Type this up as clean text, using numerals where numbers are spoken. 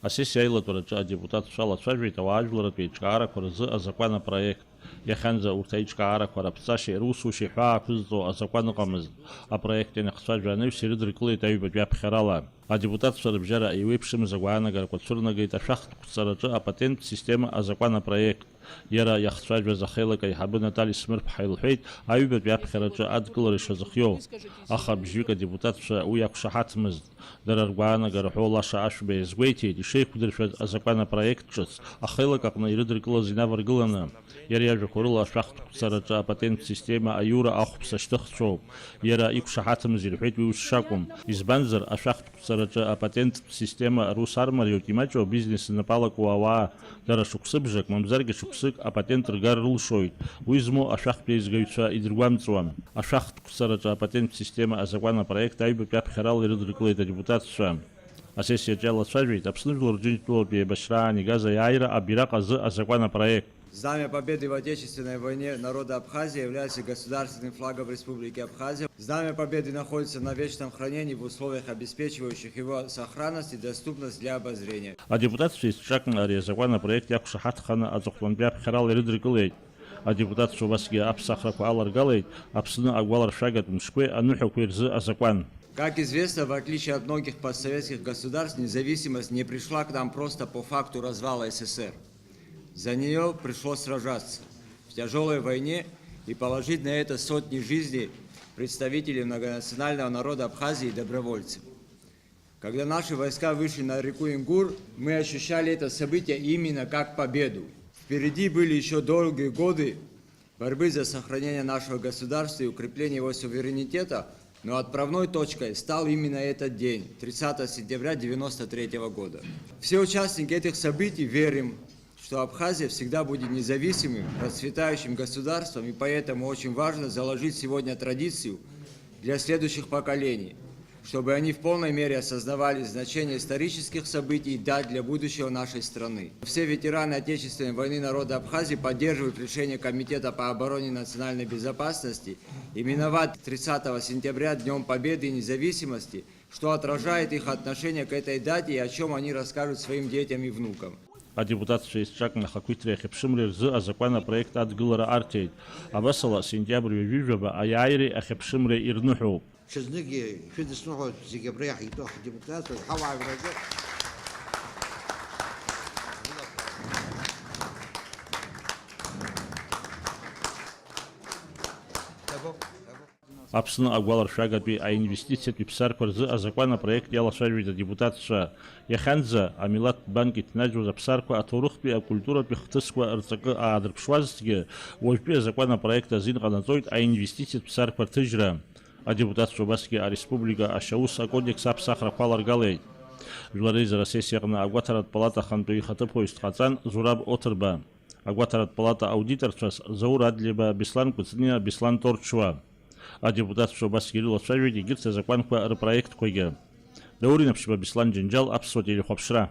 Асессиа аилатәараҿы адепутатцәа алацәажәеит ауаажәларатәи аиҿкаарақәа рзы азакәанопроект. Иахьанӡа урҭ аиҿкаарақәа раԥҵашьеи русушьеи ҳәаа ықәызҵо азакәан ыҟамызт. Апроект ианахцәажәа анаҩс ирыдыркылеит аҩбатәи аԥхьарала. Адепутатцәа рыбжьара еиуеиԥшымыз агәаанагарақәа цәырнагеит ашәахтәқәҵараҿы апатент система азакәанопроект. Иара иахцәажәаз ахеилак аиҳабы Натали Смырԥҳа илҳәеит аҩбатәи аԥхьараҿы адкылара ишазыхиоу. Аха бжьҩык адепутатцәа уи ақәшаҳаҭмызт. Дара ргәаанагара ҳәо лаша ашәба иазгәеиҭеит ишеиқәдыршәаз азакәанопроект ҿыц ахеилак аҟны ирыдыркылаз инаваргыланы. Иара иажәақәа рыла ашәахтәқәҵараҿы апатент система аиура ахәԥса шьҭыхцәоуп. Иара иқәшаҳаҭымыз ирҳәеит уи ус шакәым. Избанзар ашәахтәқәҵараҿы апатент система рус армариоуп имаҷу абизнес инапалакуа ауаа. Дара шықәсыбжак мамзаргьы шықәсык апатент ргар рылшоит. Уи змоу ашәахтә еизгаҩцәа идыргәамҵуам. Ашәахтәқәҵараҿы апатент система азакәанопроект аҩбатәи аԥхьарала ирыдыркылеит адепутатцәа. Асессиаҿы иалацәажәеит Аԥсны Жәлар Рџьынџьтәылатәи еибашьраан игаз аиааира абираҟ азы азакәанопроект. Знамя победы в Отечественной войне народа Абхазии является государственным флагом Республики Абхазия. Знамя победы находится на вечном хранении в условиях, обеспечивающих его сохранность и доступность для обозрения. Адепутатцәа изҿакны ари азакәанопроект иақәшаҳаҭханы аҵыхәтәантәи аԥхьарала ирыдыркылеит. Адепутатцәа убасгьы аԥсахрақәа аларгалеит Аԥсны агәаларшәагатә мшқәеи аныҳәақәеи рзы азакәан. Как известно, в отличие от многих постсоветских государств, независимость не пришла к нам просто по факту развала СССР. За нее пришлось сражаться в тяжелой войне и положить на это сотни жизней представителей многонационального народа Абхазии и добровольцев. Когда наши войска вышли на реку Ингур, мы ощущали это событие именно как победу. Впереди были еще долгие годы борьбы за сохранение нашего государства и укрепление его суверенитета, но отправной точкой стал именно этот день, 30 сентября 1993 года. Все участники этих событий верим, что Абхазия всегда будет независимым, процветающим государством, и поэтому очень важно заложить сегодня традицию для следующих поколений, чтобы они в полной мере осознавали значение исторических событий и дат для будущего нашей страны. Все ветераны Отечественной войны народа Абхазии поддерживают решение Комитета по обороне и национальной безопасности именовать 30 сентября Днем Победы и Независимости, что отражает их отношение к этой дате и о чем они расскажут своим детям и внукам. Адепутатцәа изҿакны ахақәиҭреи ахьыԥшымреи рзы азакәанопроект адгылара арҭеит. Абасала сентиабр ҩажәижәаба аиааиреи ахьыԥшымреи ирныҳәоуп. Шәызныгьы шәыдысныҳәоит зегьы абра иаҳитәу ҳадепутатцәа ҳауаажәразы. Аԥсны агәаларшәагатәи аинвестициатә иԥсарқәа рзы азакәанопроект иалацәажәеит адепутатцәа. Иахьанӡа амилаҭтә банк иҭнажьуаз аԥсарқәа аҭоурыхтәи акультуратәи хҭысқәа рҵакы аадырԥшуазҭгьы уажәтәи азакәанопроект азин ҟанаҵоит аинвестициатә ԥсарқәа рҭыжьра. Адепутатцәа убасгьы ареспублика ашьаус акодекс аԥсахрақәа аларгалеит. Жәлар реизара ассессиаҟны агәаҭаратә палата ахантәаҩы ихаҭыԥуаҩс дҟаҵан Зураб Оҭырба. Агәаҭаратә палата аудиторцәас Заур Адлиба, Беслан Кәыҵниа, Беслан Торчуа. Адепутатцәа убасгьы ирылацәажәеит егьырҭ азакәанқәа рпроектқәагьы. Даур Инапшьба, Беслан Џьынџьал, Аԥсуа телехәаԥшра.